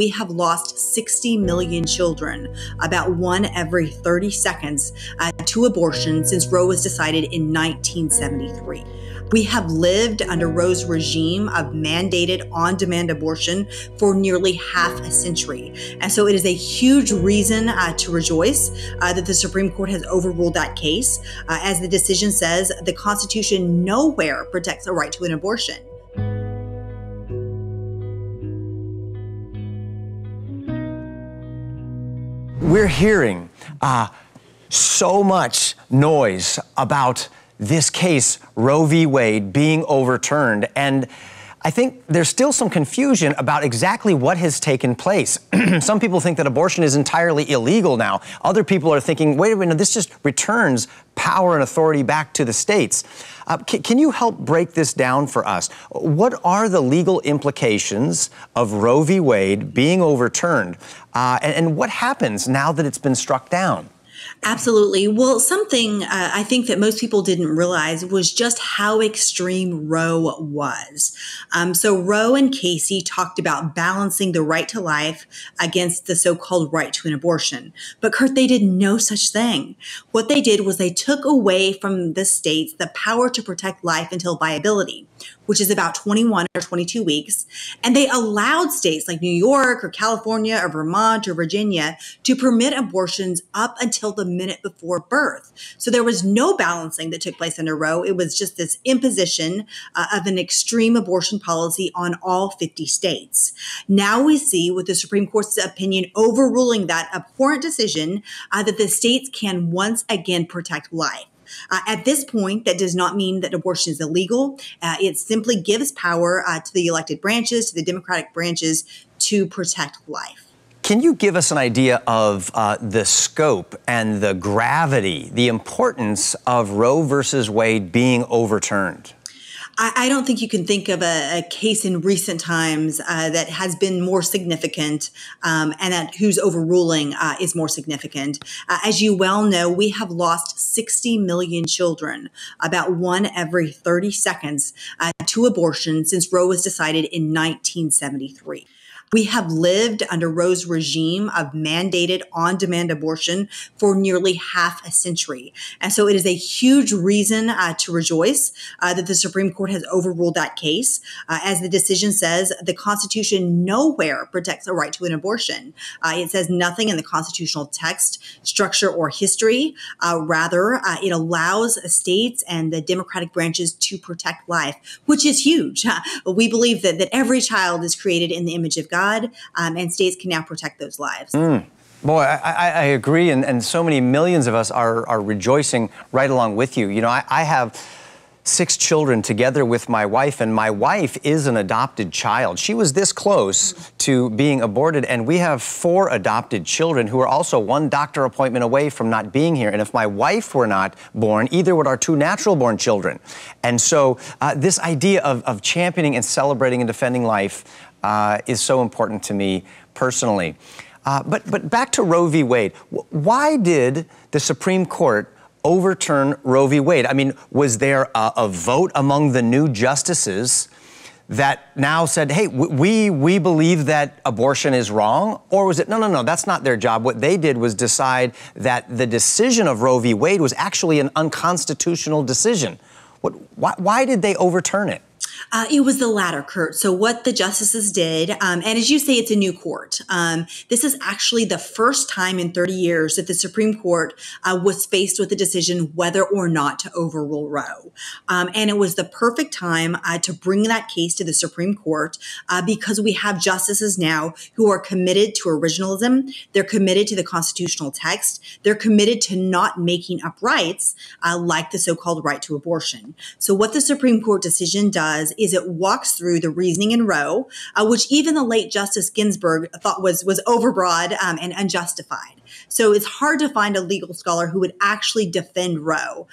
We have lost 60 million children, about one every 30 seconds, to abortion since Roe was decided in 1973. We have lived under Roe's regime of mandated on-demand abortion for nearly half a century. And so it is a huge reason to rejoice that the Supreme Court has overruled that case. As the decision says, the Constitution nowhere protects a right to an abortion. We're hearing so much noise about this case, Roe v. Wade, being overturned. And I think there's still some confusion about exactly what has taken place. Some people think that abortion is entirely illegal now. Other people are thinking, wait a minute, this just returns power and authority back to the states. Can you help break this down for us? What are the legal implications of Roe v. Wade being overturned? And what happens now that it's been struck down? Absolutely. Well, something I think that most people didn't realize was just how extreme Roe was. So Roe and Casey talked about balancing the right to life against the so-called right to an abortion. But Kurt, they did no such thing. What they did was they took away from the states the power to protect life until viability, which is about 21 or 22 weeks. And they allowed states like New York or California or Vermont or Virginia to permit abortions up until the minute before birth. So there was no balancing that took place under Roe. It was just this imposition of an extreme abortion policy on all 50 states. Now we see with the Supreme Court's opinion overruling that abhorrent decision that the states can once again protect life. At this point, that does not mean that abortion is illegal. It simply gives power to the elected branches, to the Democratic branches, to protect life. Can you give us an idea of the scope and the gravity, the importance of Roe versus Wade being overturned? I don't think you can think of a case in recent times that has been more significant and that whose overruling is more significant. As you well know, we have lost 60 million children, about one every 30 seconds, to abortion since Roe was decided in 1973. We have lived under Roe's regime of mandated on-demand abortion for nearly half a century. And so it is a huge reason to rejoice that the Supreme Court has overruled that case. As the decision says, the Constitution nowhere protects a right to an abortion. It says nothing in the constitutional text, structure, or history. Rather, it allows states and the Democratic branches to protect life, which is huge. We believe that every child is created in the image of God. And states can now protect those lives. Boy, I agree, and so many millions of us are rejoicing right along with you. You know, I have 6 children together with my wife, and my wife is an adopted child. She was this close to being aborted, and we have 4 adopted children who are also 1 doctor appointment away from not being here. And if my wife were not born, either would our 2 natural-born children. And so this idea of championing and celebrating and defending life is so important to me personally. But back to Roe v. Wade. Why did the Supreme Court overturn Roe v. Wade? I mean, was there a vote among the new justices that now said, hey, we believe that abortion is wrong? Or was it, no, that's not their job. What they did was decide that the decision of Roe v. Wade was actually an unconstitutional decision. Why did they overturn it? It was the latter, Kurt. So what the justices did, and as you say, it's a new court. This is actually the first time in 30 years that the Supreme Court was faced with a decision whether or not to overrule Roe. And it was the perfect time to bring that case to the Supreme Court because we have justices now who are committed to originalism. They're committed to the constitutional text. They're committed to not making up rights like the so-called right to abortion. So what the Supreme Court decision does is it walks through the reasoning in Roe, which even the late Justice Ginsburg thought was overbroad and unjustified. So it's hard to find a legal scholar who would actually defend Roe.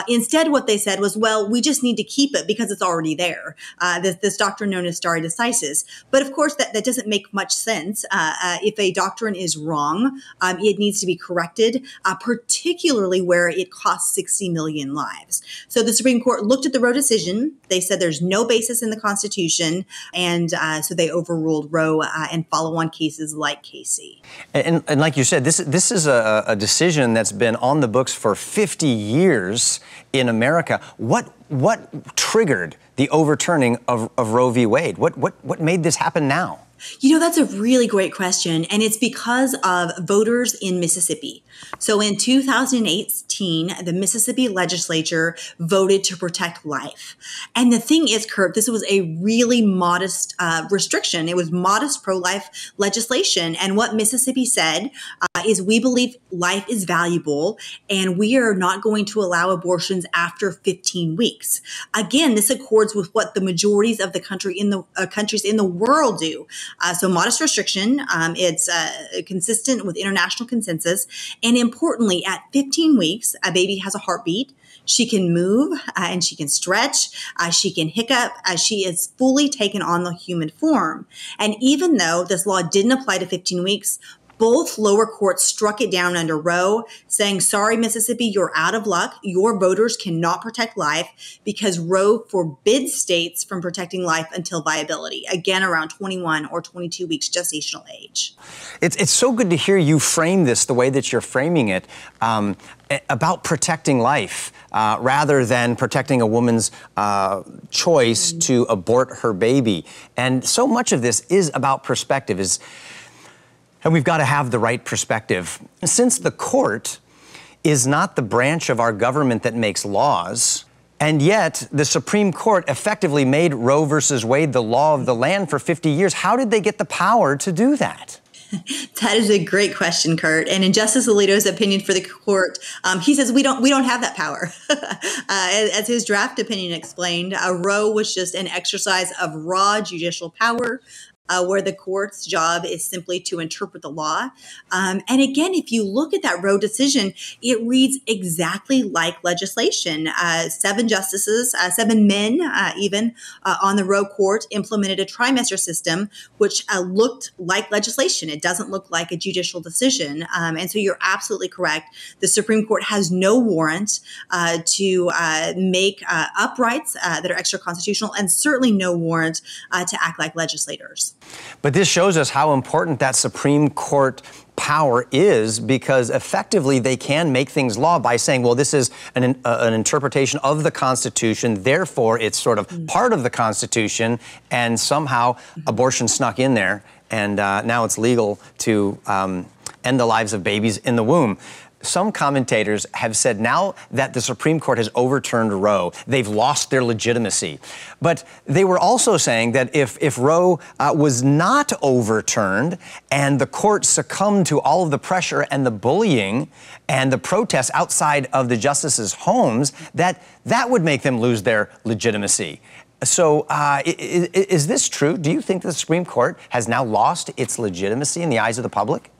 Instead, what they said was, well, we just need to keep it because it's already there. This doctrine known as stare decisis. But of course, that doesn't make much sense. If a doctrine is wrong, it needs to be corrected, particularly where it costs 60 million lives. So the Supreme Court looked at the Roe decision. They said there's no basis in the Constitution. And so they overruled Roe and follow-on cases like Casey. And like you said, this is a decision that's been on the books for 50 years in America. What triggered the overturning of Roe v. Wade? What made this happen now? You know, that's a really great question, and it's because of voters in Mississippi. So in 2018, the Mississippi legislature voted to protect life. And the thing is, Kurt, this was a really modest restriction. It was modest pro-life legislation. And what Mississippi said is we believe life is valuable, and we are not going to allow abortions after 15 weeks. Again, this accords with what the majorities of the countries in the world do. So modest restriction, it's consistent with international consensus. And importantly, at 15 weeks, a baby has a heartbeat. She can move and she can stretch. She can hiccup. She is fully taken on the human form. And even though this law didn't apply to 15 weeks, both lower courts struck it down under Roe, saying, sorry, Mississippi, you're out of luck. Your voters cannot protect life because Roe forbids states from protecting life until viability, again, around 21 or 22 weeks gestational age. It's so good to hear you frame this the way that you're framing it, about protecting life rather than protecting a woman's choice to abort her baby. And so much of this is about perspective, and we've got to have the right perspective. Since the court is not the branch of our government that makes laws, and yet the Supreme Court effectively made Roe versus Wade the law of the land for 50 years, how did they get the power to do that? That is a great question, Kurt. And in Justice Alito's opinion for the court, he says we don't have that power. As his draft opinion explained, Roe was just an exercise of raw judicial power, where the court's job is simply to interpret the law. And again, if you look at that Roe decision, it reads exactly like legislation. 7 justices, 7 men even on the Roe court implemented a trimester system, which looked like legislation. It doesn't look like a judicial decision. And so you're absolutely correct. The Supreme Court has no warrant to make up rights that are extra constitutional, and certainly no warrant to act like legislators. But this shows us how important that Supreme Court power is, because effectively they can make things law by saying, well, this is an interpretation of the Constitution, therefore it's sort of part of the Constitution, and somehow abortion snuck in there, and now it's legal to end the lives of babies in the womb. Some commentators have said now that the Supreme Court has overturned Roe, they've lost their legitimacy. But they were also saying that if Roe was not overturned and the court succumbed to all of the pressure and the bullying and the protests outside of the justices' homes, that would make them lose their legitimacy. So is this true? Do you think the Supreme Court has now lost its legitimacy in the eyes of the public?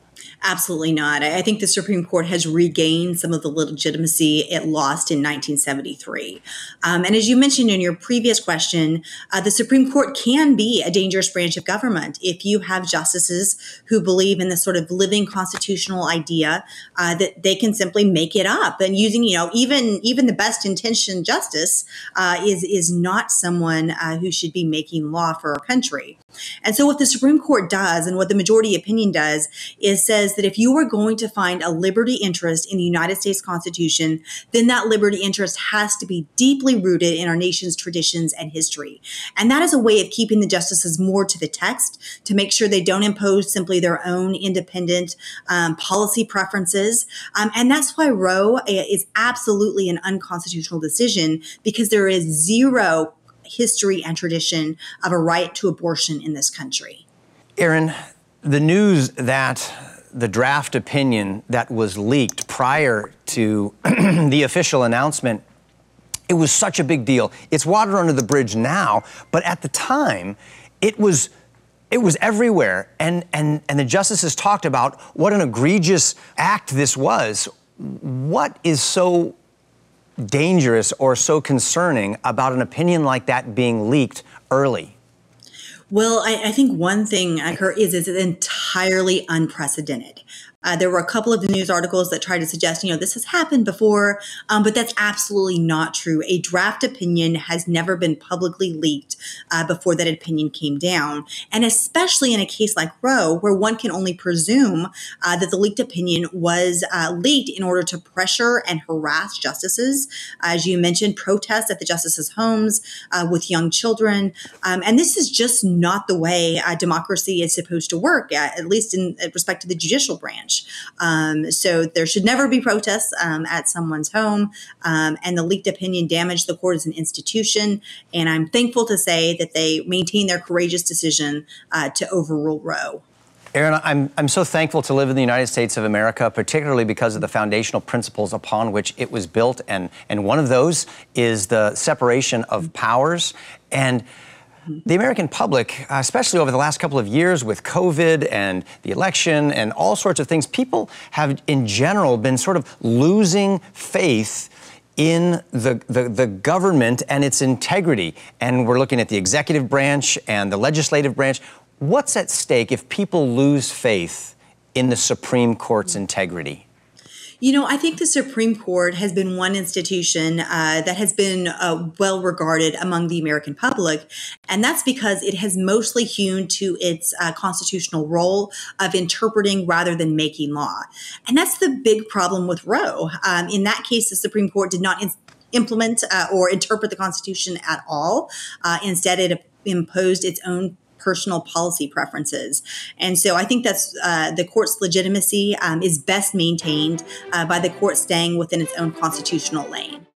Absolutely not. I think the Supreme Court has regained some of the legitimacy it lost in 1973. And as you mentioned in your previous question, the Supreme Court can be a dangerous branch of government if you have justices who believe in this sort of living constitutional idea that they can simply make it up. And using, even the best intentioned justice is not someone who should be making law for our country. And so what the Supreme Court does, and what the majority opinion does, is says that if you are going to find a liberty interest in the United States Constitution, then that liberty interest has to be deeply rooted in our nation's traditions and history. And that is a way of keeping the justices more to the text, to make sure they don't impose simply their own independent policy preferences. And that's why Roe is absolutely an unconstitutional decision, because there is zero history and tradition of a right to abortion in this country. Erin, the news that the draft opinion that was leaked prior to the official announcement, it was such a big deal. It's water under the bridge now, but at the time, it was It was everywhere. And the justices talked about what an egregious act this was. What is so dangerous or so concerning about an opinion like that being leaked early? Well, I think one thing, Kurt, is it's entirely unprecedented. There were a couple of news articles that tried to suggest, this has happened before, but that's absolutely not true. A draft opinion has never been publicly leaked before that opinion came down. And especially in a case like Roe, where one can only presume that the leaked opinion was leaked in order to pressure and harass justices. As you mentioned, protests at the justices' homes with young children. And this is just not the way democracy is supposed to work, at least in respect to the judicial branch. So there should never be protests at someone's home. And the leaked opinion damaged the court as an institution. And I'm thankful to say that they maintained their courageous decision to overrule Roe. Erin, I'm so thankful to live in the United States of America, particularly because of the foundational principles upon which it was built. And one of those is the separation of powers. And the American public, especially over the last couple of years with COVID and the election and all sorts of things, people have in general been sort of losing faith in the government and its integrity. And we're looking at the executive branch and the legislative branch. What's at stake if people lose faith in the Supreme Court's integrity? I think the Supreme Court has been one institution that has been well regarded among the American public, and that's because it has mostly hewn to its constitutional role of interpreting rather than making law. And that's the big problem with Roe. In that case, the Supreme Court did not implement or interpret the Constitution at all. Instead, it imposed its own personal policy preferences. And so I think that's the court's legitimacy is best maintained by the court staying within its own constitutional lane.